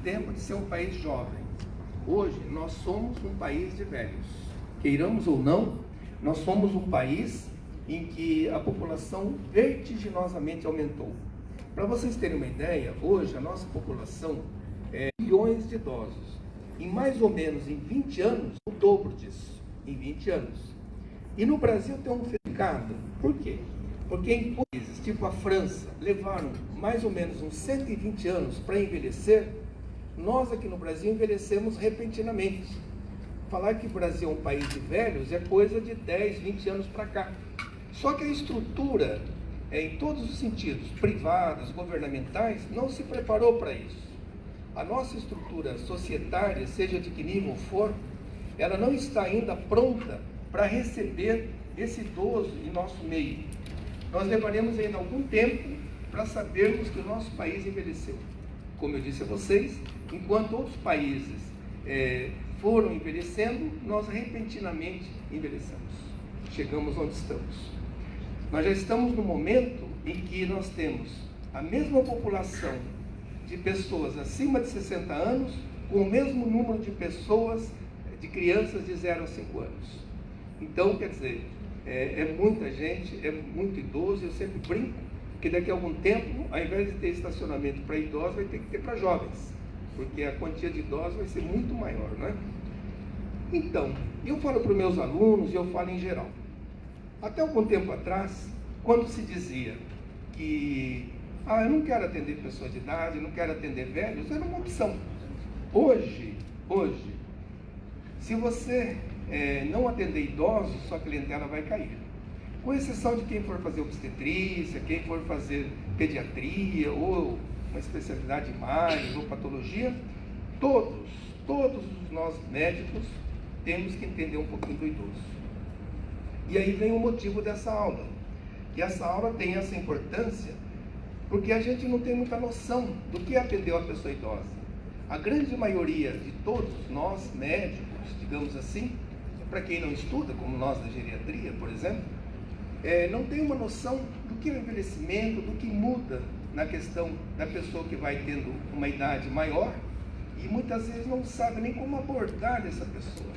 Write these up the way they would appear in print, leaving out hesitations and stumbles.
tempo de ser um país jovem. Hoje, nós somos um país de velhos. Queiramos ou não, nós somos um país em que a população vertiginosamente aumentou. Para vocês terem uma ideia, hoje a nossa população é milhões de idosos. Em mais ou menos em 20 anos, o dobro disso, em 20 anos. E no Brasil tem um pecado. Por quê? Porque em países tipo a França levaram mais ou menos uns 120 anos para envelhecer, nós aqui no Brasil envelhecemos repentinamente. Falar que o Brasil é um país de velhos é coisa de 10, 20 anos para cá. Só que a estrutura, em todos os sentidos, privadas, governamentais, não se preparou para isso. A nossa estrutura societária, seja de que nível for, ela não está ainda pronta para receber esse idoso em nosso meio. Nós levaremos ainda algum tempo para sabermos que o nosso país envelheceu. Como eu disse a vocês, enquanto outros países foram envelhecendo, nós repentinamente envelhecemos. Chegamos onde estamos. Nós já estamos no momento em que nós temos a mesma população de pessoas acima de 60 anos com o mesmo número de pessoas, de crianças de 0 a 5 anos. Então, quer dizer, é muita gente, é muito idoso. Eu sempre brinco que daqui a algum tempo, ao invés de ter estacionamento para idosos, vai ter que ter para jovens, porque a quantia de idosos vai ser muito maior, não é? Então, eu falo para os meus alunos e eu falo em geral. Até algum tempo atrás, quando se dizia que eu não quero atender pessoas de idade, não quero atender velhos, era uma opção. Hoje, se você não atender idosos, sua clientela vai cair. Com exceção de quem for fazer obstetrícia, quem for fazer pediatria, ou uma especialidade mais, ou patologia, todos nós médicos temos que entender um pouquinho do idoso. E aí vem o motivo dessa aula. E essa aula tem essa importância porque a gente não tem muita noção do que é atender uma pessoa idosa. A grande maioria de todos nós, médicos, digamos assim, para quem não estuda, como nós da geriatria, por exemplo, não tem uma noção do que é o envelhecimento, do que muda na questão da pessoa que vai tendo uma idade maior e muitas vezes não sabe nem como abordar essa pessoa,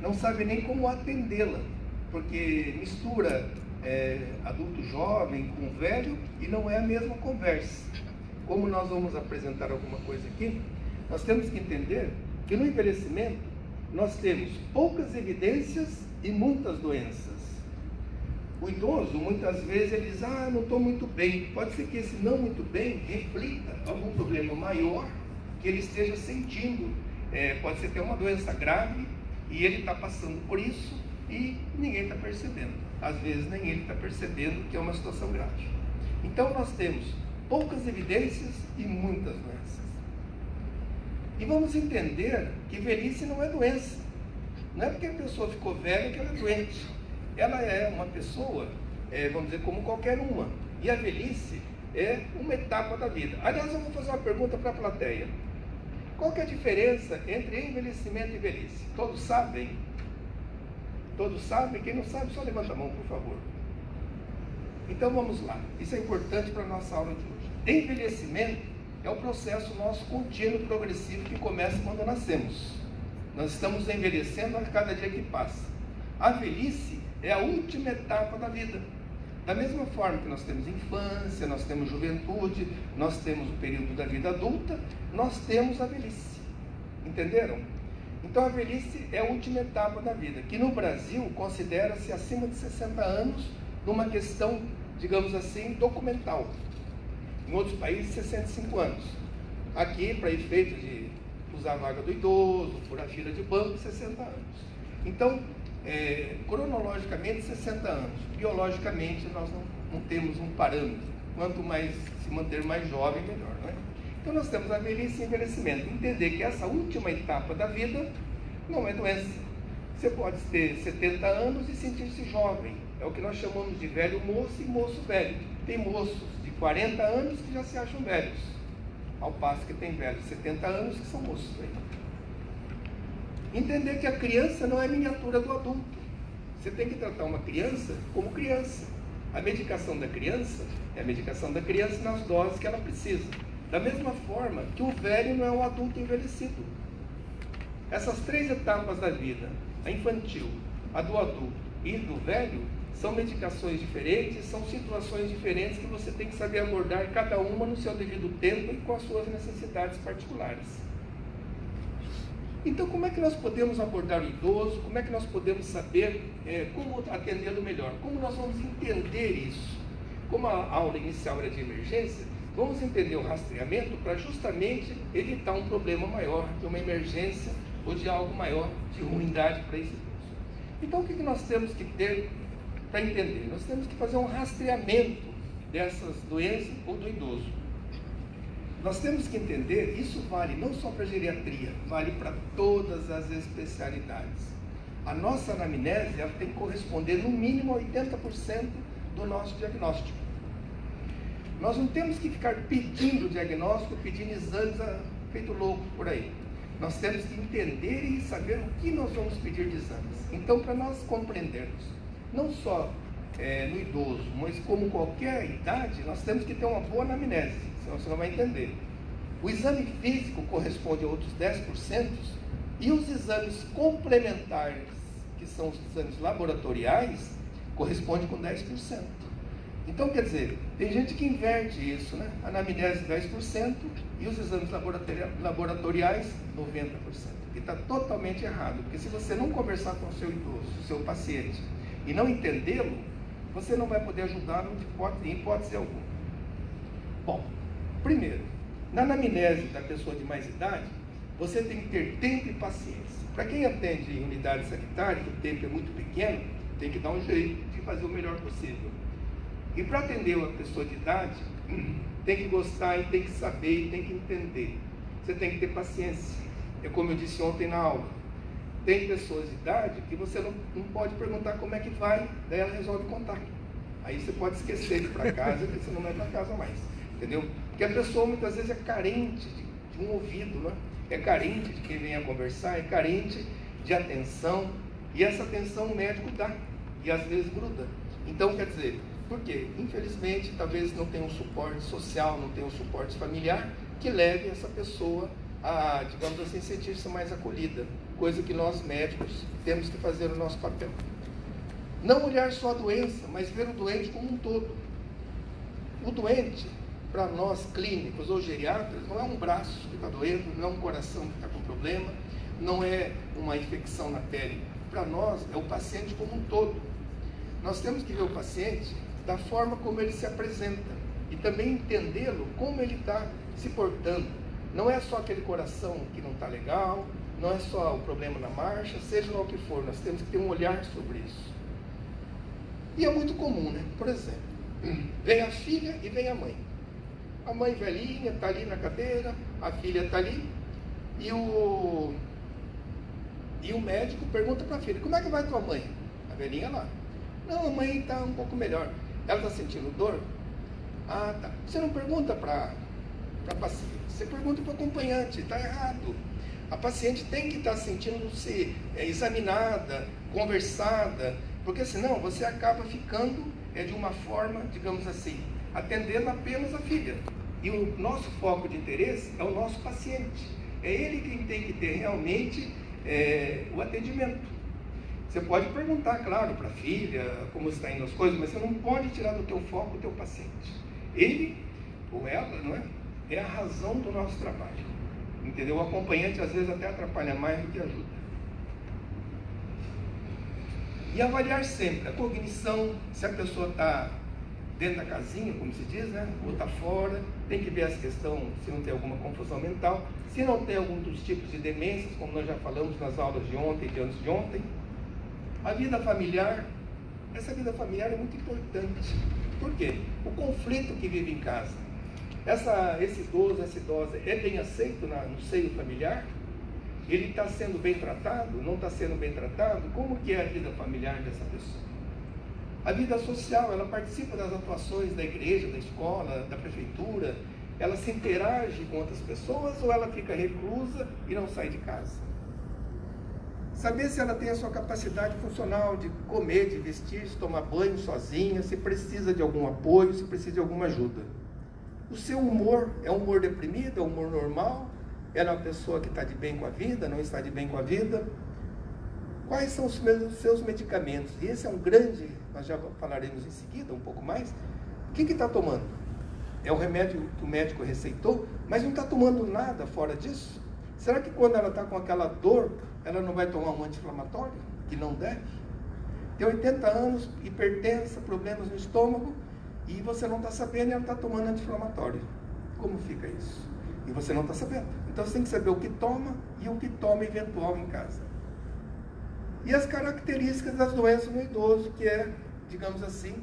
não sabe nem como atendê-la, porque mistura adulto jovem com velho e não é a mesma conversa. Como nós vamos apresentar alguma coisa aqui, nós temos que entender que no envelhecimento nós temos poucas evidências e muitas doenças. O idoso, muitas vezes, ele diz, não estou muito bem. Pode ser que esse não muito bem reflita algum problema maior que ele esteja sentindo. Pode ser ter uma doença grave e ele está passando por isso e ninguém está percebendo. Às vezes nem ele está percebendo que é uma situação grave. Então nós temos poucas evidências e muitas doenças. E vamos entender que velhice não é doença. Não é porque a pessoa ficou velha que ela é doente. Ela é uma pessoa, vamos dizer, como qualquer uma. E a velhice é uma etapa da vida. Aliás, eu vou fazer uma pergunta para a plateia. Qual que é a diferença entre envelhecimento e velhice? Todos sabem? Todos sabem? Quem não sabe, só levanta a mão, por favor. Então vamos lá. Isso é importante para a nossa aula de hoje. Envelhecimento é o processo nosso contínuo progressivo que começa quando nascemos. Nós estamos envelhecendo a cada dia que passa. A velhice é a última etapa da vida. Da mesma forma que nós temos infância, nós temos juventude, nós temos o período da vida adulta, nós temos a velhice. Entenderam? Então a velhice é a última etapa da vida, que no Brasil considera-se acima de 60 anos numa questão, digamos assim, documental. Em outros países, 65 anos. Aqui, para efeito de usar a vaga do idoso, por a fila de banco, 60 anos. Então, cronologicamente, 60 anos. Biologicamente, nós não temos um parâmetro. Quanto mais se manter mais jovem, melhor, não é? Então, nós temos a velhice e envelhecimento. Entender que essa última etapa da vida não é doença. Você pode ter 70 anos e sentir-se jovem. É o que nós chamamos de velho moço e moço velho. Tem moços de 40 anos que já se acham velhos, ao passo que tem velhos de 70 anos que são moços ainda. Entender que a criança não é miniatura do adulto. Você tem que tratar uma criança como criança. A medicação da criança é a medicação da criança nas doses que ela precisa. Da mesma forma que o velho não é um adulto envelhecido. Essas 3 etapas da vida, a infantil, a do adulto e do velho, são medicações diferentes, são situações diferentes que você tem que saber abordar cada uma no seu devido tempo e com as suas necessidades particulares. Então, como é que nós podemos abordar o idoso? Como é que nós podemos saber como atendê-lo melhor? Como nós vamos entender isso? Como a aula inicial era de emergência, vamos entender o rastreamento para justamente evitar um problema maior, de uma emergência ou de algo maior, de ruindade para esse idoso. Então, o que nós temos que ter para entender? Nós temos que fazer um rastreamento dessas doenças ou do idoso. Nós temos que entender, isso vale não só para a geriatria, vale para todas as especialidades. A nossa anamnese ela tem que corresponder no mínimo a 80% do nosso diagnóstico. Nós não temos que ficar pedindo diagnóstico, pedindo exames feito louco por aí. Nós temos que entender e saber o que nós vamos pedir de exames. Então, para nós compreendermos, não só no idoso, mas como qualquer idade, nós temos que ter uma boa anamnese, senão você não vai entender. O exame físico corresponde a outros 10%, e os exames complementares, que são os exames laboratoriais, correspondem com 10%. Então, quer dizer, tem gente que inverte isso, né? Anamnese 10% e os exames laboratoriais 90%. E está totalmente errado, porque se você não conversar com o seu idoso, o seu paciente, e não entendê-lo, você não vai poder ajudá-lo em hipótese alguma. Bom, primeiro, na anamnese da pessoa de mais idade, você tem que ter tempo e paciência. Para quem atende em unidade sanitária, que o tempo é muito pequeno, tem que dar um jeito de fazer o melhor possível. E para atender uma pessoa de idade, tem que gostar e tem que saber e tem que entender. Você tem que ter paciência. É como eu disse ontem na aula. Tem pessoas de idade que você não pode perguntar como é que vai, daí ela resolve contar. Aí você pode esquecer de ir para casa, porque você não vai para casa mais. Entendeu? Porque a pessoa muitas vezes é carente de um ouvido, né? É carente de quem venha conversar, é carente de atenção. E essa atenção o médico dá. E às vezes gruda. Então, quer dizer, por quê? Infelizmente, talvez não tenha um suporte social, não tenha um suporte familiar que leve essa pessoa a, digamos assim, sentir-se mais acolhida. Coisa que nós médicos temos que fazer o nosso papel. Não olhar só a doença, mas ver o doente como um todo. O doente, para nós clínicos ou geriatras, não é um braço que está doendo, não é um coração que está com problema, não é uma infecção na pele. Para nós, é o paciente como um todo. Nós temos que ver o paciente da forma como ele se apresenta e também entendê-lo como ele está se portando. Não é só aquele coração que não está legal, não é só o problema na marcha, seja lá o que for, nós temos que ter um olhar sobre isso. E é muito comum, né? Por exemplo, vem a filha e vem a mãe. A mãe velhinha está ali na cadeira, a filha está ali, e o médico pergunta para a filha, como é que vai tua mãe? A velhinha lá. Não, a mãe está um pouco melhor. Ela está sentindo dor? Ah, tá. Você não pergunta para a paciente, você pergunta para o acompanhante, está errado. A paciente tem que estar sentindo-se examinada, conversada, porque senão você acaba ficando de uma forma, digamos assim, atendendo apenas a filha. E o nosso foco de interesse é o nosso paciente. É ele quem tem que ter realmente o atendimento. Você pode perguntar, claro, para a filha como está indo as coisas, mas você não pode tirar do teu foco o teu paciente. Ele, ou ela, não é? É a razão do nosso trabalho. Entendeu? O acompanhante às vezes até atrapalha mais do que ajuda. E avaliar sempre a cognição, se a pessoa está dentro da casinha, como se diz, né? Ou está fora, tem que ver essa questão, se não tem alguma confusão mental, se não tem algum dos tipos de demências, como nós já falamos nas aulas de ontem e de antes de ontem. A vida familiar, essa vida familiar é muito importante. Por quê? O conflito que vive em casa. Esse idoso, essa idosa é bem aceito no seio familiar? Ele está sendo bem tratado? Não está sendo bem tratado? Como que é a vida familiar dessa pessoa? A vida social, ela participa das atuações da igreja, da escola, da prefeitura? Ela se interage com outras pessoas ou ela fica reclusa e não sai de casa? Saber se ela tem a sua capacidade funcional de comer, de vestir, de tomar banho sozinha, se precisa de algum apoio, se precisa de alguma ajuda. O seu humor é um humor deprimido, é um humor normal? Ela é uma pessoa que está de bem com a vida, não está de bem com a vida? Quais são os seus medicamentos? E esse é um grande, nós já falaremos em seguida, um pouco mais. O que está tomando? É o remédio que o médico receitou, mas não está tomando nada fora disso? Será que quando ela está com aquela dor, ela não vai tomar um anti-inflamatório? Que não deve? Tem 80 anos, hipertensa, problemas no estômago, e você não está sabendo e ela está tomando anti-inflamatório. Como fica isso? E você não está sabendo. Então você tem que saber o que toma e o que toma eventual em casa. E as características das doenças no idoso, que é, digamos assim,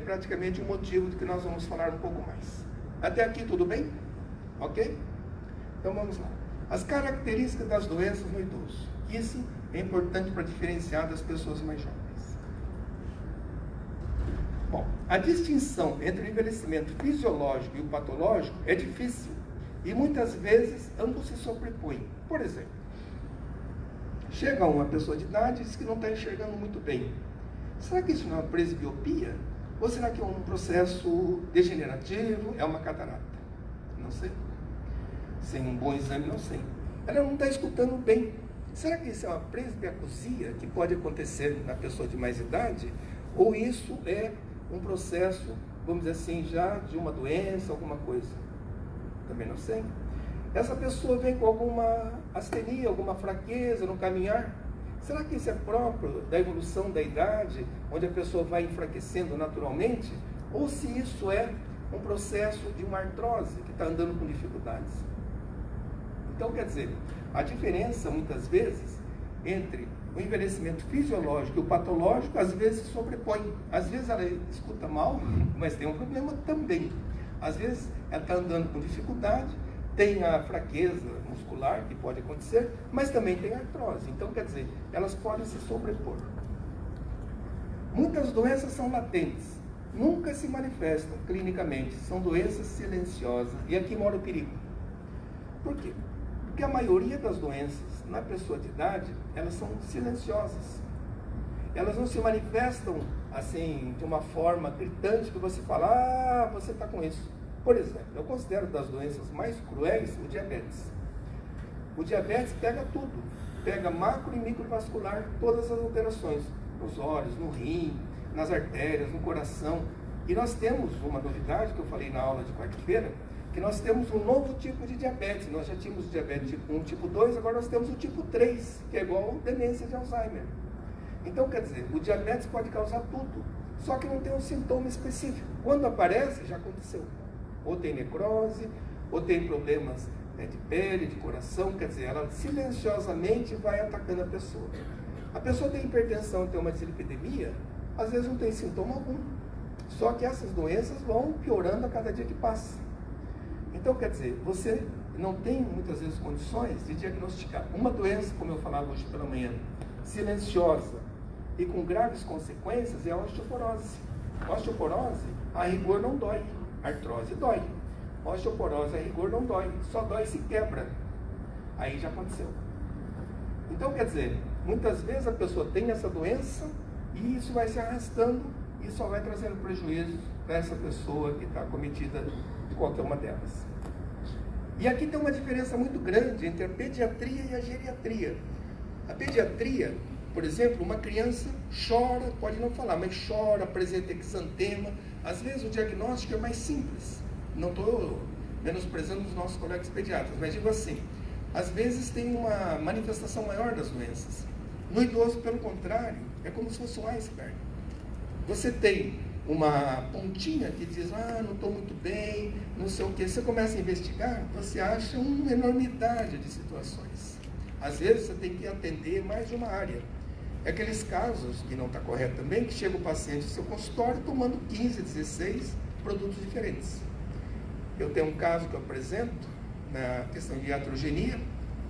praticamente o motivo do que nós vamos falar um pouco mais. Até aqui tudo bem? Ok? Então vamos lá. As características das doenças no idoso. Isso é importante para diferenciar das pessoas mais jovens. Bom, a distinção entre o envelhecimento fisiológico e o patológico é difícil e muitas vezes ambos se sobrepõem. Por exemplo, chega uma pessoa de idade e diz que não está enxergando muito bem. Será que isso não é uma presbiopia? Ou será que é um processo degenerativo? É uma catarata? Não sei. Sem um bom exame, não sei. Ela não está escutando bem. Será que isso é uma presbiacusia que pode acontecer na pessoa de mais idade? Ou isso é um processo, vamos dizer assim, já de uma doença, alguma coisa? Também não sei. Essa pessoa vem com alguma astenia, alguma fraqueza no caminhar. Será que isso é próprio da evolução da idade, onde a pessoa vai enfraquecendo naturalmente? Ou se isso é um processo de uma artrose que está andando com dificuldades? Então, quer dizer, a diferença, muitas vezes, entre o envelhecimento fisiológico e o patológico, às vezes se sobrepõe. Às vezes ela escuta mal, mas tem um problema também. Às vezes ela está andando com dificuldade, tem a fraqueza muscular, que pode acontecer, mas também tem artrose. Então, quer dizer, elas podem se sobrepor. Muitas doenças são latentes, nunca se manifestam clinicamente, são doenças silenciosas. E aqui mora o perigo. Por quê? Porque a maioria das doenças na pessoa de idade, elas são silenciosas. Elas não se manifestam assim, de uma forma gritante, que você fala, ah, você está com isso. Por exemplo, eu considero das doenças mais cruéis o diabetes. O diabetes pega tudo, pega macro e microvascular, todas as alterações, nos olhos, no rim, nas artérias, no coração. E nós temos uma novidade que eu falei na aula de quarta-feira, que nós temos um novo tipo de diabetes. Nós já tínhamos o diabetes tipo 1, tipo 2, agora nós temos o tipo 3, que é igual a demência de Alzheimer. Então, quer dizer, o diabetes pode causar tudo, só que não tem um sintoma específico. Quando aparece, já aconteceu. Ou tem necrose, ou tem problemas de pele, de coração, quer dizer, ela silenciosamente vai atacando a pessoa. A pessoa tem hipertensão, tem uma dislipidemia, às vezes não tem sintoma algum. Só que essas doenças vão piorando a cada dia que passa. Então, quer dizer, você não tem muitas vezes condições de diagnosticar uma doença, como eu falava hoje pela manhã, silenciosa e com graves consequências, é a osteoporose. A osteoporose, a rigor, não dói. A artrose dói. A osteoporose, a rigor, não dói. Só dói se quebra. Aí já aconteceu. Então, quer dizer, muitas vezes a pessoa tem essa doença e isso vai se arrastando e só vai trazendo prejuízo para essa pessoa que está cometida de qualquer uma delas. E aqui tem uma diferença muito grande entre a pediatria e a geriatria. A pediatria, por exemplo, uma criança chora, pode não falar, mas chora, apresenta exantema. Às vezes o diagnóstico é mais simples. Não estou menosprezando os nossos colegas pediatras, mas digo assim, às vezes tem uma manifestação maior das doenças. No idoso, pelo contrário, é como se fosse um iceberg. Você tem uma pontinha que diz, ah, não estou muito bem, não sei o que. Você começa a investigar, você acha uma enormidade de situações. Às vezes você tem que atender mais de uma área. É aqueles casos, que não está correto também, que chega o paciente no seu consultório tomando 15, 16 produtos diferentes. Eu tenho um caso que eu apresento, na questão de iatrogenia,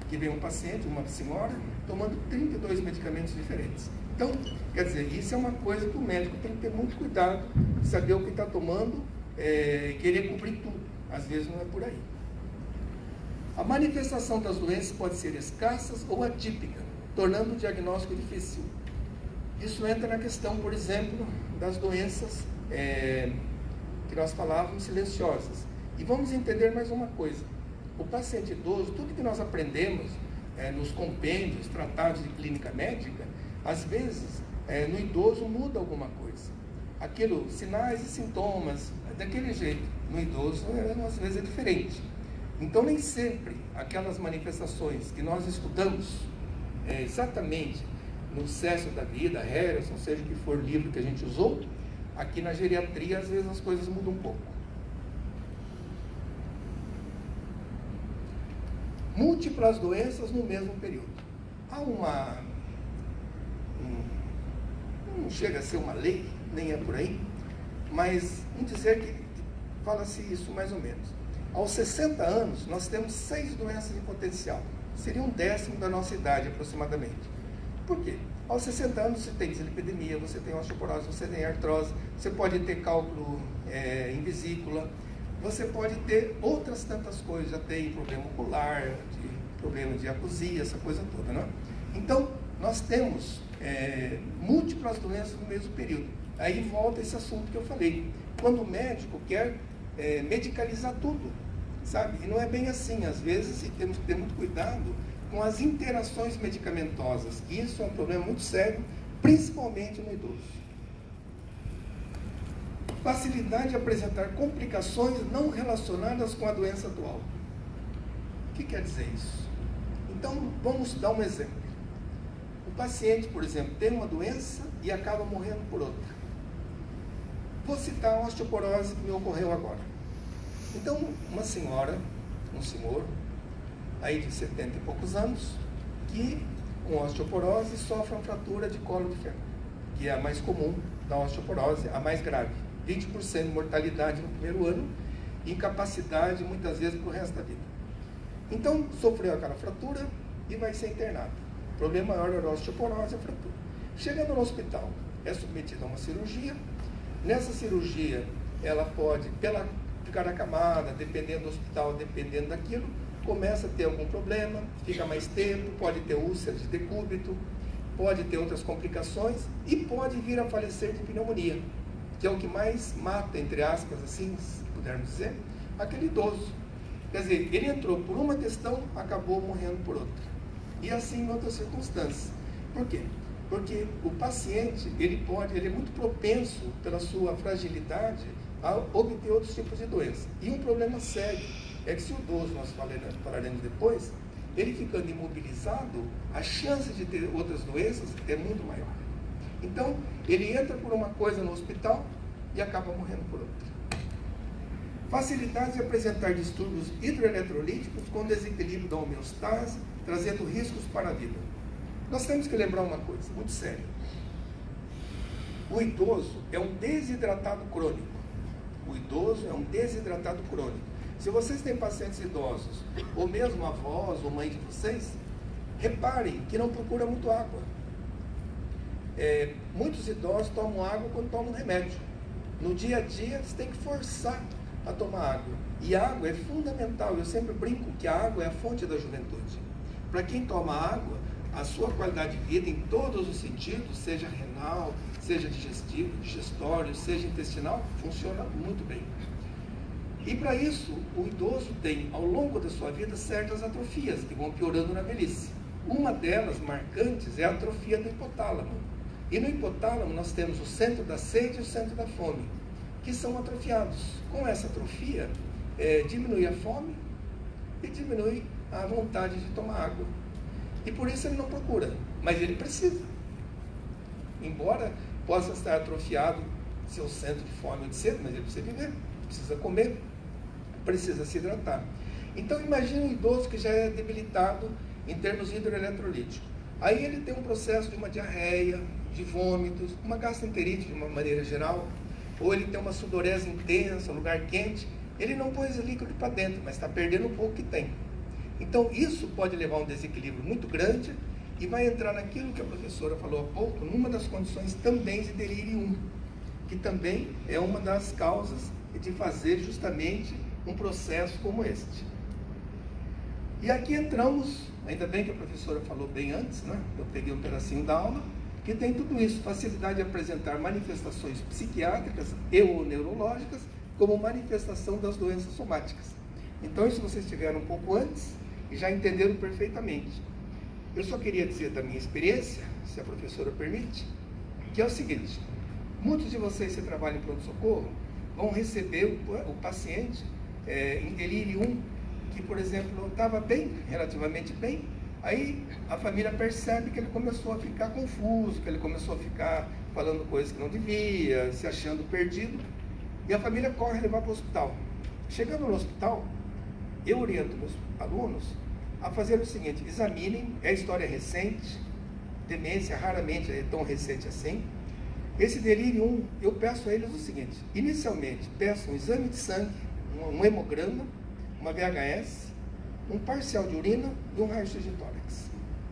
que vem um paciente, uma senhora, tomando 32 medicamentos diferentes. Então, quer dizer, isso é uma coisa que o médico tem que ter muito cuidado, saber o que está tomando, querer cobrir tudo. Às vezes não é por aí. A manifestação das doenças pode ser escassas ou atípica, tornando o diagnóstico difícil. Isso entra na questão, por exemplo, das doenças que nós falávamos silenciosas. E vamos entender mais uma coisa. O paciente idoso, tudo que nós aprendemos nos compêndios, tratados de clínica médica, às vezes no idoso muda alguma coisa. Aquilo, sinais e sintomas, daquele jeito. No idoso, às vezes é diferente. Então, nem sempre aquelas manifestações que nós estudamos exatamente no Cécio da Vida, Harrison, seja o que for livro que a gente usou, aqui na geriatria, às vezes as coisas mudam um pouco. Múltiplas doenças no mesmo período. Há não chega a ser uma lei, nem é por aí, mas vamos dizer que fala-se isso mais ou menos. Aos 60 anos, nós temos 6 doenças em potencial. Seria 1/10 da nossa idade, aproximadamente. Por quê? Aos 60 anos você tem dislipidemia, você tem osteoporose, você tem artrose, você pode ter cálculo em vesícula, você pode ter outras tantas coisas, já tem problema ocular, problema de acusia, essa coisa toda, né? Então, nós temos múltiplas doenças no mesmo período. Aí volta esse assunto que eu falei. Quando o médico quer medicalizar tudo, sabe? E não é bem assim. Às vezes temos que ter muito cuidado com as interações medicamentosas. Isso é um problema muito sério, principalmente no idoso. Facilidade de apresentar complicações não relacionadas com a doença atual. O que quer dizer isso? Então, vamos dar um exemplo. O paciente, por exemplo, tem uma doença e acaba morrendo por outra. Vou citar a osteoporose que me ocorreu agora. Então, uma senhora, um senhor, aí de 70 e poucos anos, que com osteoporose sofre uma fratura de colo de fêmur, que é a mais comum da osteoporose, a mais grave. 20% de mortalidade no primeiro ano e incapacidade muitas vezes para o resto da vida. Então, sofreu aquela fratura e vai ser internado. O problema maior era a osteoporose e a fratura. Chegando no hospital, é submetida a uma cirurgia. Nessa cirurgia, ela pode, pela cada camada, dependendo do hospital, dependendo daquilo, começa a ter algum problema, fica mais tempo, pode ter úlcera de decúbito, pode ter outras complicações e pode vir a falecer de pneumonia, que é o que mais mata, entre aspas, assim, se pudermos dizer, aquele idoso. Quer dizer, ele entrou por uma questão, acabou morrendo por outra. E assim em outras circunstâncias. Por quê? Porque o paciente, ele é muito propenso, pela sua fragilidade, a obter outros tipos de doença. E um problema sério é que se o idoso, nós falaremos depois, ele ficando imobilizado, a chance de ter outras doenças é muito maior. Então, ele entra por uma coisa no hospital e acaba morrendo por outra. Facilidade de apresentar distúrbios hidroeletrolíticos com desequilíbrio da homeostase, trazendo riscos para a vida. Nós temos que lembrar uma coisa muito séria. O idoso é um desidratado crônico. O idoso é um desidratado crônico. Se vocês têm pacientes idosos, ou mesmo avós ou mães de vocês, reparem que não procura muito água. Muitos idosos tomam água quando tomam remédio. No dia a dia, eles têm que forçar a tomar água. E a água é fundamental. Eu sempre brinco que a água é a fonte da juventude. Para quem toma água, a sua qualidade de vida em todos os sentidos, seja renal, seja digestivo, digestório, seja intestinal, funciona muito bem. E para isso, o idoso tem, ao longo da sua vida, certas atrofias que vão piorando na velhice. Uma delas, marcantes, é a atrofia do hipotálamo. E no hipotálamo nós temos o centro da sede e o centro da fome, que são atrofiados. Com essa atrofia, diminui a fome e diminui a vontade de tomar água. E por isso ele não procura, mas ele precisa. Embora possa estar atrofiado seu centro de fome ou de sede, mas ele precisa viver, precisa comer, precisa se hidratar. Então imagine um idoso que já é debilitado em termos hidroeletrolíticos. Aí ele tem um processo de uma diarreia, de vômitos, uma gastroenterite de uma maneira geral, ou ele tem uma sudorese intensa, lugar quente, ele não põe esse líquido para dentro, mas está perdendo um pouco que tem. Então isso pode levar a um desequilíbrio muito grande e vai entrar naquilo que a professora falou há pouco, numa das condições também de delirium, que também é uma das causas de fazer justamente um processo como este. E aqui entramos, ainda bem que a professora falou bem antes, né? Eu peguei um pedacinho da aula, que tem tudo isso, facilidade de apresentar manifestações psiquiátricas e ou neurológicas como manifestação das doenças somáticas. Então, isso vocês tiveram um pouco antes e já entenderam perfeitamente. Eu só queria dizer da minha experiência, se a professora permite, que é o seguinte: muitos de vocês que trabalham em pronto-socorro vão receber o paciente em delírio 1, que, por exemplo, estava bem, relativamente bem, aí a família percebe que ele começou a ficar confuso, que ele começou a ficar falando coisas que não devia, se achando perdido, e a família corre levar para o hospital. Chegando no hospital, eu oriento meus alunos a fazer o seguinte: examinem, é história recente, demência raramente é tão recente assim. Esse delírio 1, eu peço a eles o seguinte: inicialmente, peço um exame de sangue, um hemograma, uma VHS, um parcial de urina e um raio-x de tórax.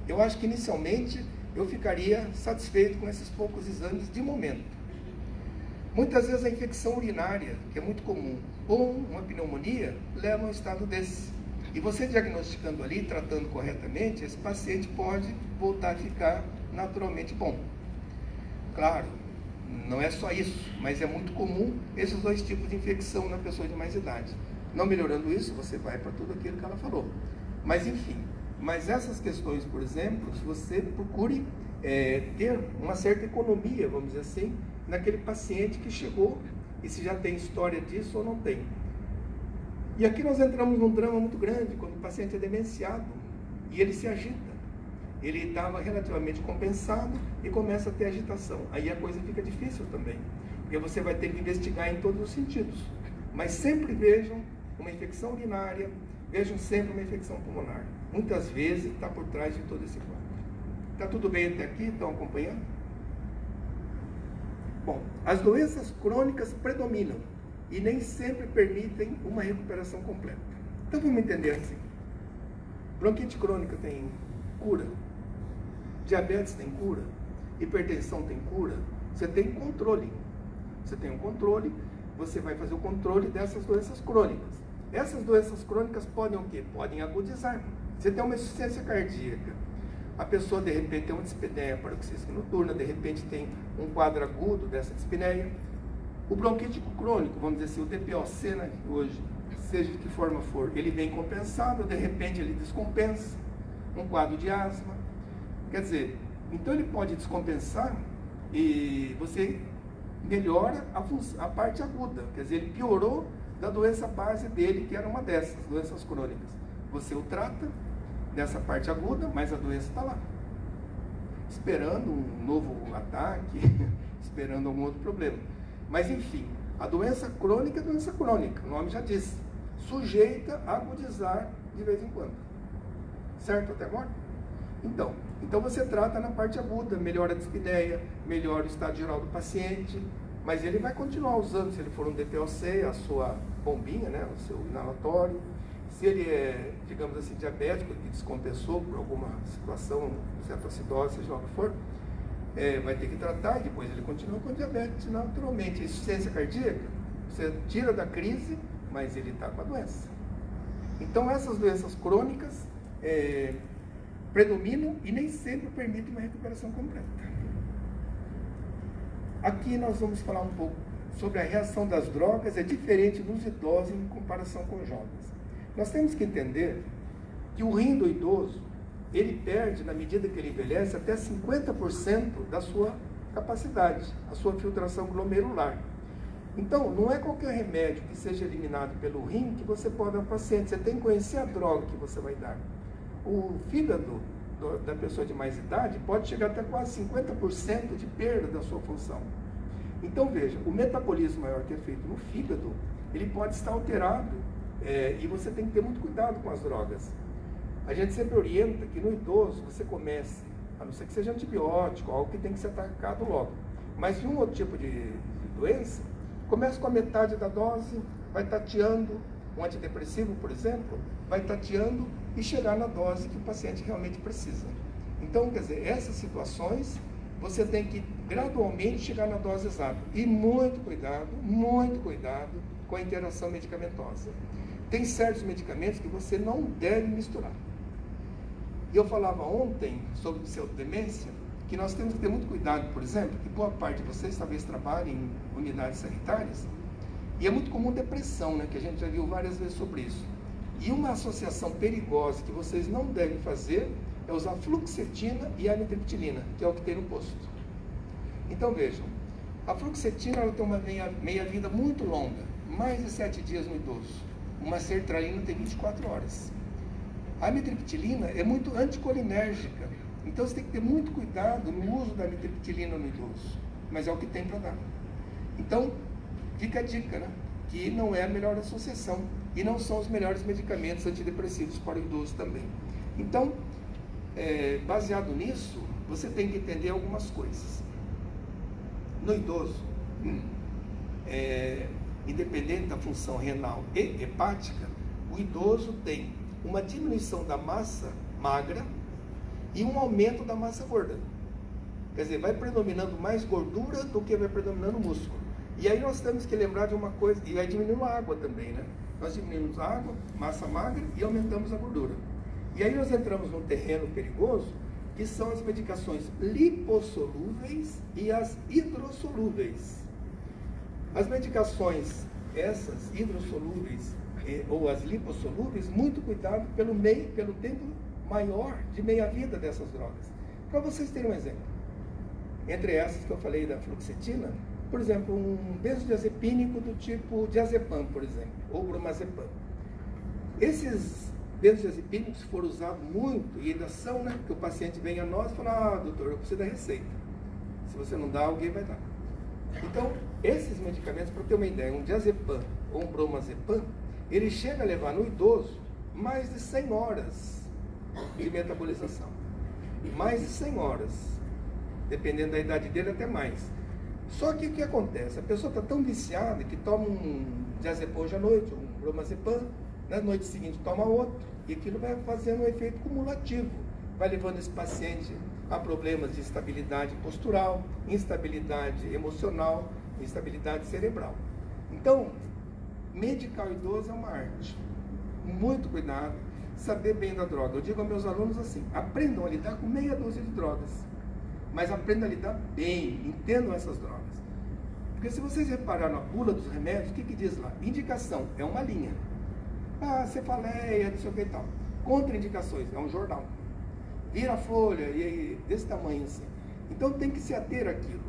Eu acho que inicialmente eu ficaria satisfeito com esses poucos exames de momento. Muitas vezes a infecção urinária, que é muito comum, ou uma pneumonia, leva a um estado desse. E você diagnosticando ali, tratando corretamente, esse paciente pode voltar a ficar naturalmente bom. Claro, não é só isso, mas é muito comum esses dois tipos de infecção na pessoa de mais idade. Não melhorando isso, você vai para tudo aquilo que ela falou. Mas enfim, mas essas questões, por exemplo, se você procure ter uma certa economia, vamos dizer assim, naquele paciente que chegou, e se já tem história disso ou não tem. E aqui nós entramos num drama muito grande, quando o paciente é demenciado e ele se agita. Ele estava relativamente compensado e começa a ter agitação. Aí a coisa fica difícil também, porque você vai ter que investigar em todos os sentidos. Mas sempre vejam uma infecção urinária, vejam sempre uma infecção pulmonar. Muitas vezes está por trás de todo esse quadro. Está tudo bem até aqui? Estão acompanhando? Bom, as doenças crônicas predominam e nem sempre permitem uma recuperação completa. Então vamos entender assim: bronquite crônica tem cura, diabetes tem cura, hipertensão tem cura. Você tem controle. Você tem um controle, você vai fazer o controle dessas doenças crônicas. Essas doenças crônicas podem o quê? Podem agudizar. Você tem uma insuficiência cardíaca, a pessoa de repente tem uma dispneia paroxística noturna, de repente tem um quadro agudo dessa dispneia. O bronquítico crônico, vamos dizer assim, o DPOC, né, hoje, seja de que forma for, ele vem compensado, de repente ele descompensa, um quadro de asma. Quer dizer, então ele pode descompensar e você melhora a parte aguda, quer dizer, ele piorou da doença base dele, que era uma dessas doenças crônicas. Você o trata nessa parte aguda, mas a doença está lá, esperando um novo ataque, esperando algum outro problema. Mas enfim, a doença crônica é doença crônica, o nome já diz, sujeita a agudizar de vez em quando. Certo até agora? Então você trata na parte aguda, melhora a dispneia, melhora o estado geral do paciente, mas ele vai continuar usando, se ele for um DPOC, a sua bombinha, né, o seu inalatório. Se ele é, digamos assim, diabético, que descompensou por alguma situação, cetoacidose, seja lá o que for, vai ter que tratar e depois ele continua com diabetes naturalmente. A insuficiência cardíaca, você tira da crise, mas ele está com a doença. Então essas doenças crônicas predominam e nem sempre permitem uma recuperação completa. Aqui nós vamos falar um pouco sobre a reação das drogas, é diferente nos idosos em comparação com os jovens. Nós temos que entender que o rim do idoso, ele perde, na medida que ele envelhece, até 50% da sua capacidade, a sua filtração glomerular. Então, não é qualquer remédio que seja eliminado pelo rim que você pode dar ao paciente. Você tem que conhecer a droga que você vai dar. O fígado da pessoa de mais idade pode chegar até quase 50% de perda da sua função. Então, veja, o metabolismo maior que é feito no fígado, ele pode estar alterado e você tem que ter muito cuidado com as drogas. A gente sempre orienta que no idoso você comece, a não ser que seja antibiótico, algo que tem que ser atacado logo. Mas em um outro tipo de doença, comece com a metade da dose, vai tateando, um antidepressivo, por exemplo, vai tateando e chegar na dose que o paciente realmente precisa. Então, quer dizer, essas situações, você tem que gradualmente chegar na dose exata. E muito cuidado com a interação medicamentosa. Tem certos medicamentos que você não deve misturar. E eu falava ontem sobre pseudodemência, que nós temos que ter muito cuidado, por exemplo, que boa parte de vocês talvez trabalhem em unidades sanitárias, E é muito comum depressão, né? Que a gente já viu várias vezes sobre isso. E uma associação perigosa que vocês não devem fazer é usar fluoxetina e amitriptilina, que é o que tem no posto. Então vejam, a fluoxetina ela tem uma meia-vida muito longa, mais de 7 dias no idoso. Uma sertralina tem 24 horas. A amitriptilina é muito anticolinérgica, então você tem que ter muito cuidado no uso da amitriptilina no idoso, mas é o que tem para dar. Então, fica a dica, né? Que não é a melhor associação e não são os melhores medicamentos antidepressivos para o idoso também. Então, baseado nisso, você tem que entender algumas coisas. No idoso, independente da função renal e hepática, o idoso tem uma diminuição da massa magra e um aumento da massa gorda. Quer dizer, vai predominando mais gordura do que vai predominando músculo. E aí nós temos que lembrar de uma coisa, e vai diminuindo a água também, né? Nós diminuímos a água, massa magra e aumentamos a gordura. E aí nós entramos num terreno perigoso, que são as medicações lipossolúveis e as hidrossolúveis. As medicações, essas hidrossolúveis ou as lipossolúveis, muito cuidado pelo tempo maior de meia-vida dessas drogas. Para vocês terem um exemplo, entre essas que eu falei da fluoxetina, por exemplo, um benzodiazepínico do tipo diazepam, por exemplo, ou bromazepam. Esses benzodiazepínicos, se for usado muito, e ainda são, né, que o paciente vem a nós e fala, doutor, eu preciso da receita. Se você não dá, alguém vai dar. Então, esses medicamentos, para ter uma ideia, um diazepam ou um bromazepam, ele chega a levar no idoso mais de 100 horas de metabolização. Mais de 100 horas, dependendo da idade dele, até mais. Só que o que acontece? A pessoa está tão viciada que toma um diazepam hoje à noite, um bromazepam, na noite seguinte toma outro, e aquilo vai fazendo um efeito cumulativo, vai levando esse paciente a problemas de instabilidade postural, instabilidade emocional, instabilidade cerebral. Então, medicar o idoso é uma arte. Muito cuidado, saber bem da droga. Eu digo aos meus alunos assim, aprendam a lidar com meia dúzia de drogas, mas aprendam a lidar bem, entendam essas drogas. Porque se vocês repararam na bula dos remédios, o que diz lá? Indicação, é uma linha. Cefaleia, não sei o que e tal. Contraindicações, é um jornal. Vira a folha, e desse tamanho assim. Então tem que se ater àquilo.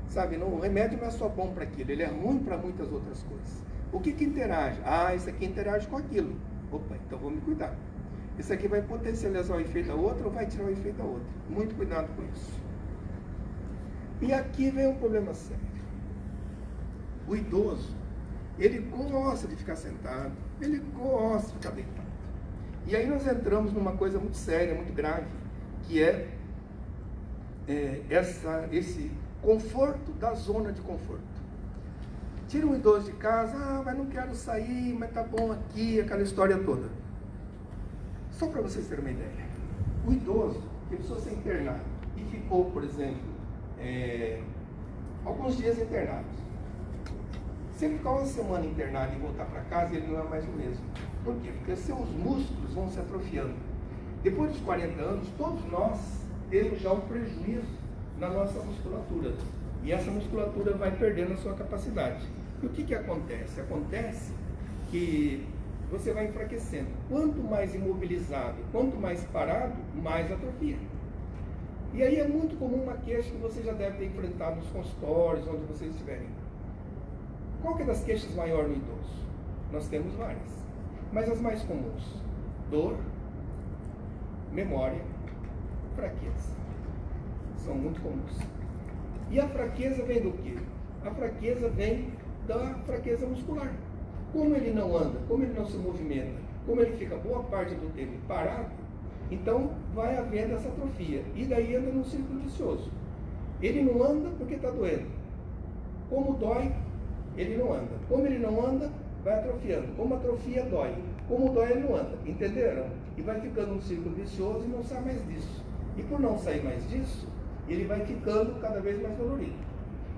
Sabe, o remédio não é só bom para aquilo, ele é ruim para muitas outras coisas. O que interage? Isso aqui interage com aquilo. Opa, então vou me cuidar. Isso aqui vai potencializar o efeito da outra ou vai tirar o efeito da outra. Muito cuidado com isso. E aqui vem um problema sério. O idoso, ele gosta de ficar sentado, ele gosta de ficar deitado. E aí nós entramos numa coisa muito séria, muito grave, que é esse conforto da zona de conforto. Tira um idoso de casa, mas não quero sair, mas tá bom aqui, aquela história toda. Só para vocês terem uma ideia, o idoso que precisou ser internado e ficou, por exemplo, alguns dias internado. Se ele ficar uma semana internado e voltar para casa, ele não é mais o mesmo. Por quê? Porque seus músculos vão se atrofiando. Depois dos 40 anos, todos nós temos já um prejuízo na nossa musculatura. E essa musculatura vai perdendo a sua capacidade. E o que acontece? Acontece que você vai enfraquecendo. Quanto mais imobilizado, quanto mais parado, mais atrofia. E aí é muito comum uma queixa que você já deve ter enfrentado nos consultórios, onde vocês estiverem. Qual que é das queixas maior no idoso? Nós temos várias, mas as mais comuns: dor, memória, fraqueza. São muito comuns. E a fraqueza vem do quê? A fraqueza vem da fraqueza muscular. Como ele não anda, como ele não se movimenta, como ele fica boa parte do tempo parado, então vai havendo essa atrofia. E daí entra num círculo vicioso. Ele não anda porque está doendo. Como dói, ele não anda. Como ele não anda, vai atrofiando. Como atrofia, dói. Como dói, ele não anda. Entenderam? E vai ficando um círculo vicioso e não sai mais disso. E por não sair mais disso, ele vai ficando cada vez mais dolorido.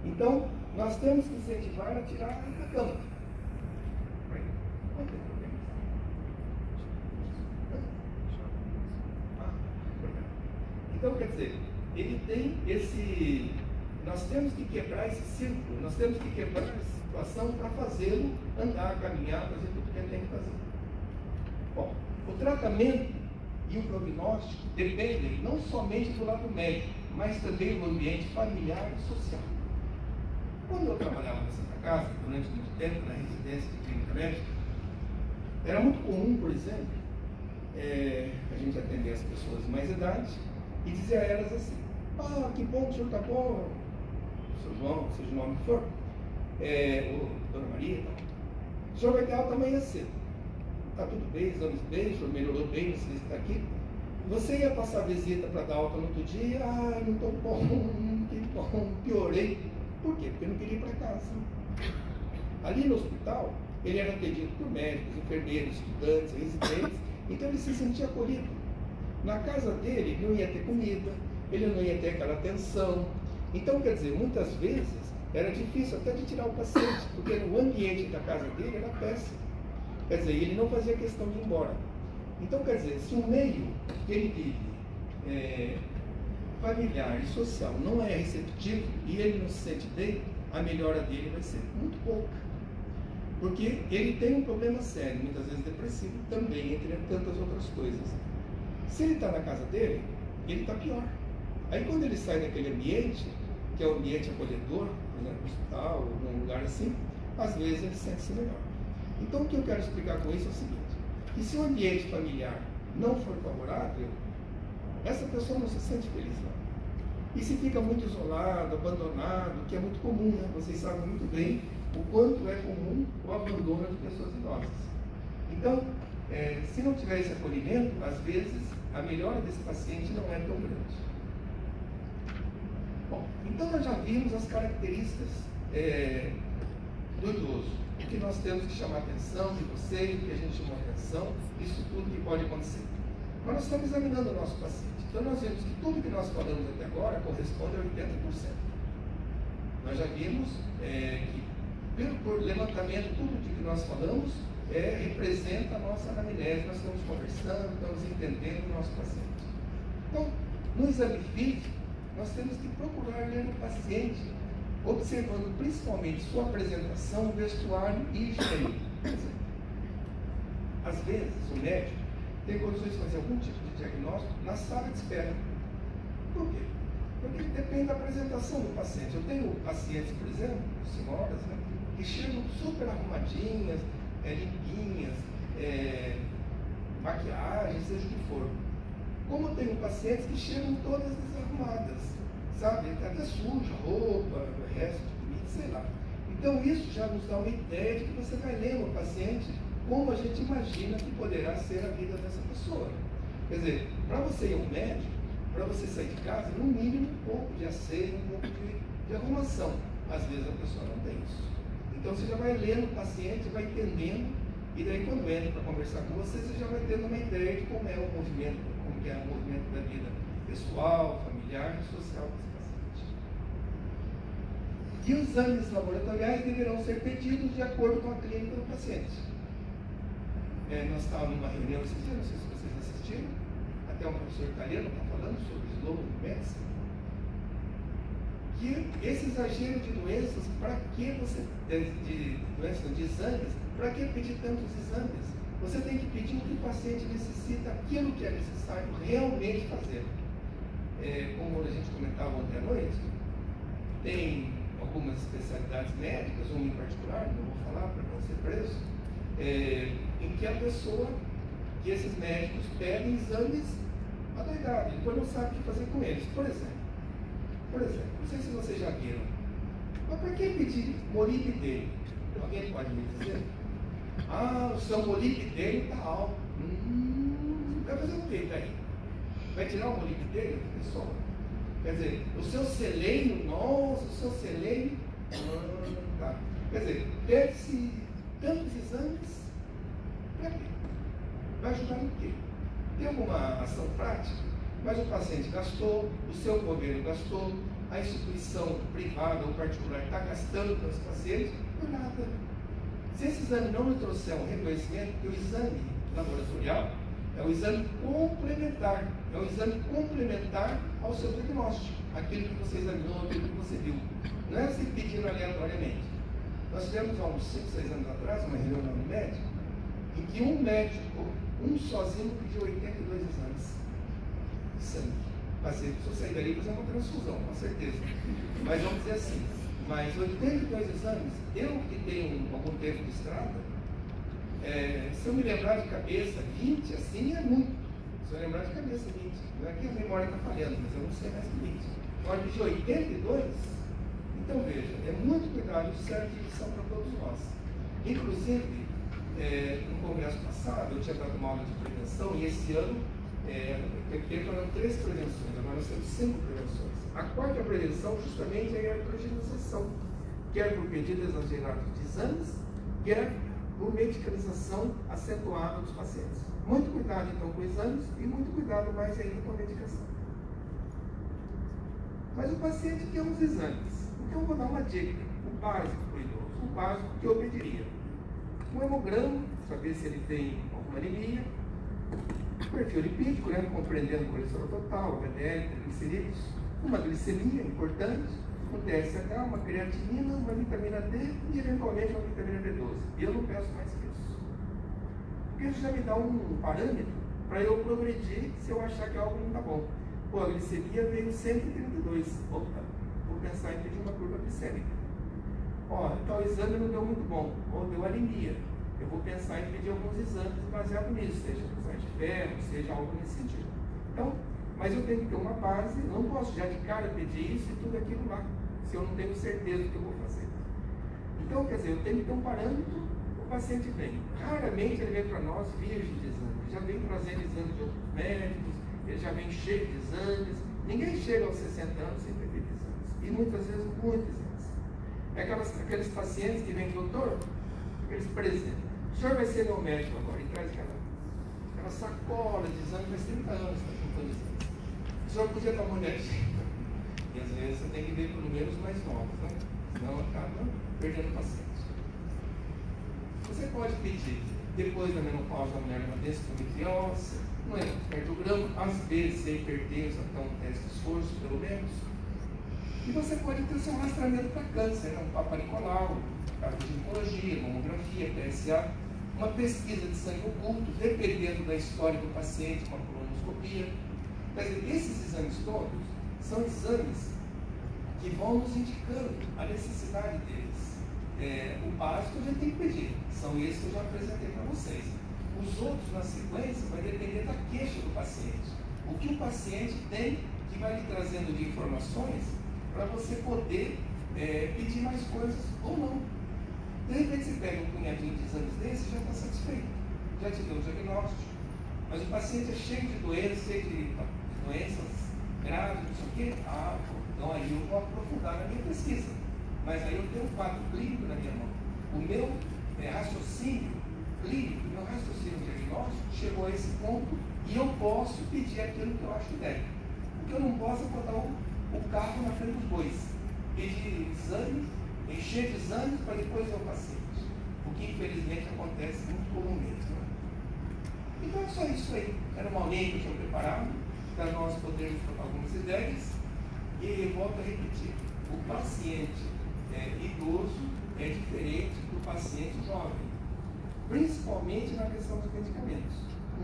Então, nós temos que incentivar a tirar da cama. Então, quer dizer, ele tem esse... nós temos que quebrar esse círculo, nós temos que quebrar essa situação para fazê-lo andar, caminhar, fazer tudo que ele tem que fazer. Bom, o tratamento e o prognóstico dependem não somente do lado médico, mas também do ambiente familiar e social. Quando eu trabalhava na Santa Casa, durante muito tempo, na residência de clínica médica, era muito comum, por exemplo, a gente atender as pessoas de mais idade e dizer a elas assim: ah, que bom que o senhor está bom, seu João, seja o nome que for, Dona Maria, o senhor vai ter alta amanhã cedo. Está tudo bem, exames bem, o senhor melhorou bem, você está aqui. Você ia passar visita para dar alta no outro dia, ah, não estou bom, que bom, piorei. Por quê? Porque eu não queria ir para casa. Ali no hospital, ele era atendido por médicos, enfermeiros, estudantes, residentes, então ele se sentia acolhido. Na casa dele, ele não ia ter comida, ele não ia ter aquela atenção. Então, quer dizer, muitas vezes era difícil até de tirar o paciente, porque o ambiente da casa dele era péssimo. Quer dizer, ele não fazia questão de ir embora. Então, quer dizer, se o meio que ele vive, familiar e social, não é receptivo e ele não se sente bem, a melhora dele vai ser muito pouca. Porque ele tem um problema sério, muitas vezes depressivo também, entre tantas outras coisas. Se ele está na casa dele, ele está pior. Aí quando ele sai daquele ambiente, que é um ambiente acolhedor, por exemplo, hospital, ou num lugar assim, às vezes ele sente-se melhor. Então o que eu quero explicar com isso é o seguinte: que se o ambiente familiar não for favorável, essa pessoa não se sente feliz lá. E se fica muito isolado, abandonado, que é muito comum, né? Vocês sabem muito bem o quanto é comum o abandono de pessoas idosas. Então, se não tiver esse acolhimento, às vezes a melhora desse paciente não é tão grande. Bom, então nós já vimos as características do idoso, o que nós temos que chamar a atenção de vocês, o que a gente chamou a atenção, isso tudo que pode acontecer. Mas nós estamos examinando o nosso paciente. Então nós vimos que tudo que nós falamos até agora corresponde a 80%. Nós já vimos que, por levantamento, tudo de que nós falamos representa a nossa anamnese. Nós estamos conversando, estamos entendendo o nosso paciente. Então, no exame físico, nós temos que procurar ler o paciente, observando principalmente sua apresentação, vestuário e higiene. Às vezes, o médico tem condições de fazer algum tipo de diagnóstico na sala de espera. Por quê? Porque depende da apresentação do paciente. Eu tenho pacientes, por exemplo, senhoras, né, que chegam super arrumadinhas, limpinhas, maquiagem, seja o que for. Como eu tenho pacientes que chegam todas desarrumadas, sabe? Até suja, roupa, resto de comida, sei lá. Então isso já nos dá uma ideia de que você vai ler o paciente como a gente imagina que poderá ser a vida dessa pessoa. Quer dizer, para você ir ao médico, para você sair de casa, no mínimo um pouco de asseio, um pouco de arrumação. Às vezes a pessoa não tem isso. Então você já vai lendo o paciente, vai entendendo, e daí quando entra para conversar com você, você já vai tendo uma ideia de como é o movimento, como é o movimento da vida pessoal, familiar e social desse paciente. E os exames laboratoriais deverão ser pedidos de acordo com a clínica do paciente. Nós estávamos numa reunião esses dias, não sei se vocês assistiram, até o professor italiano está falando sobre o slow medicine, que esse exagero de doenças, para que você, de exames, para que pedir tantos exames? Você tem que pedir o que o paciente necessita, aquilo que é necessário realmente fazer. Como a gente comentava ontem à noite, tem algumas especialidades médicas, uma em particular, não vou falar para não ser preso, em que a pessoa, que esses médicos pedem exames adoidados, depois não sabe o que fazer com eles. Por exemplo, não sei se vocês já viram, mas para que pedir molibdênio? Alguém pode me dizer? Ah, o seu molibdênio está alto. Vai fazer o que daí? Vai tirar o molibdênio da pessoa? Quer dizer, o seu selênio, nossa, o seu selênio, tá. Quer dizer, pede-se tantos exames, para quê? Vai ajudar no quê? Tem alguma ação prática? Mas o paciente gastou, o seu governo gastou, a instituição privada ou particular está gastando para os pacientes, por nada. Se esse exame não lhe trouxer um reconhecimento, porque o exame laboratorial É o exame complementar. É o exame complementar ao seu diagnóstico. Aquilo que você examinou, aquilo que você viu. Não é você pedindo aleatoriamente. Nós tivemos há uns 5, 6 anos atrás uma reunião no médico, em que um médico, um sozinho, pediu 82 exames de sangue. Se eu sair dali, fazer uma transfusão, com certeza. Mas vamos dizer assim, mas 82 exames, eu que tenho algum tempo de estrada, se eu me lembrar de cabeça, 20 assim é muito. Se eu lembrar de cabeça, 20. Não é que a memória está falhando, mas eu não sei mais que 20. Agora, de 82, então veja, é muito cuidado, isso serve de lição para todos nós. Inclusive, no congresso passado, eu tinha dado uma aula de prevenção e esse ano eu tenho 3 prevenções, agora nós temos 5 prevenções. A 4ª prevenção, justamente, é a hipergenização, quer por pedido exagerado de exames, quer por medicalização acentuada dos pacientes. Muito cuidado, então, com exames e muito cuidado mais ainda com a medicação. Mas o paciente quer uns exames. Então, eu vou dar uma dica, o básico para o idoso, o básico que eu pediria. Um hemograma, saber se ele tem alguma anemia, perfil lipídico, né, compreendendo o colesterol total, HDL, triglicerídeos, uma glicemia importante, um TSH, uma creatinina, uma vitamina D e eventualmente uma vitamina B12. E eu não peço mais que isso. Porque isso já me dá um parâmetro para eu progredir se eu achar que algo não está bom. Pô, a glicemia veio 132. Opa, vou pensar em pedir uma curva glicêmica. Ó, então o exame não deu muito bom, ou deu anemia. Eu vou pensar em pedir alguns exames baseado nisso, seja de ferro, seja algo nesse sentido. Então, mas eu tenho que ter uma base, não posso já de cara pedir isso e tudo aquilo lá, se eu não tenho certeza do que eu vou fazer. Então, quer dizer, eu tenho que ter um parâmetro, o paciente vem. Raramente ele vem para nós virgem de exames, já vem trazendo exames de outros médicos, ele já vem cheio de exames. Ninguém chega aos 60 anos sem ter feito exames, e muitas vezes muitos exames. É aqueles pacientes que vêm, doutor, aqueles presentes. O senhor vai ser meu médico agora, e traz aquela sacola de exame, faz 30 anos que está contando exames. O senhor podia dar uma olhadinha. E às vezes você tem que ver pelo menos mais novos, né? Senão acaba perdendo paciente. Você pode pedir, depois da menopausa, da mulher, uma densitometria óssea, um eletrocardiograma, às vezes é hipertenso, então um teste de esforço, pelo menos. E você pode ter o seu rastreamento para câncer, né? Um Papa Nicolau, caso de oncologia, mamografia, PSA, uma pesquisa de sangue oculto, dependendo da história do paciente, uma colonoscopia. Quer dizer, esses exames todos são exames que vão nos indicando a necessidade deles. O básico a gente tem que pedir, são esses que eu já apresentei para vocês. Os outros, na sequência, vai depender da queixa do paciente. O que o paciente tem que vai lhe trazendo de informações para você poder pedir mais coisas ou não. De repente você pega um punhadinho de exames desses e já está satisfeito, já te deu o diagnóstico. Mas o paciente é cheio de doenças, graves, não sei o quê. Então aí eu vou aprofundar na minha pesquisa. Mas aí eu tenho um quadro clínico na minha mão. O meu raciocínio clínico, o meu raciocínio diagnóstico chegou a esse ponto e eu posso pedir aquilo que eu acho que deve. O que eu não posso é botar o carro na frente dos bois. Pedir exames, encher de exames para depois ver o paciente. O que infelizmente acontece muito comumente. Né? Então é só isso aí. Era uma aulinha que eu tinha preparado para nós podermos trocar algumas ideias. E volto a repetir, o paciente idoso é diferente do paciente jovem, principalmente na questão dos medicamentos.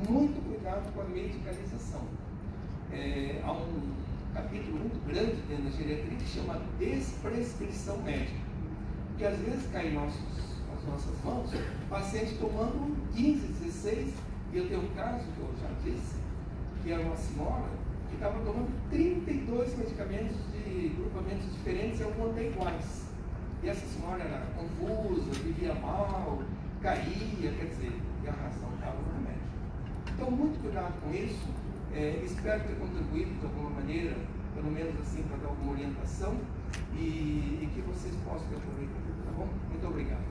Muito cuidado com a medicalização. Há um capítulo muito grande dentro da geriatria que chama desprescrição médica, que às vezes cai nas nossas mãos, paciente tomando 15, 16, e eu tenho um caso que eu já disse, que era uma senhora que estava tomando 32 medicamentos de grupamentos diferentes e alguns até iguais. E essa senhora era confusa, vivia mal, caía, quer dizer, e a razão estava no remédio. Então, muito cuidado com isso. Espero ter contribuído de alguma maneira, pelo menos assim, para dar alguma orientação e que vocês possam ter aproveitar. Tá bom? Muito obrigado.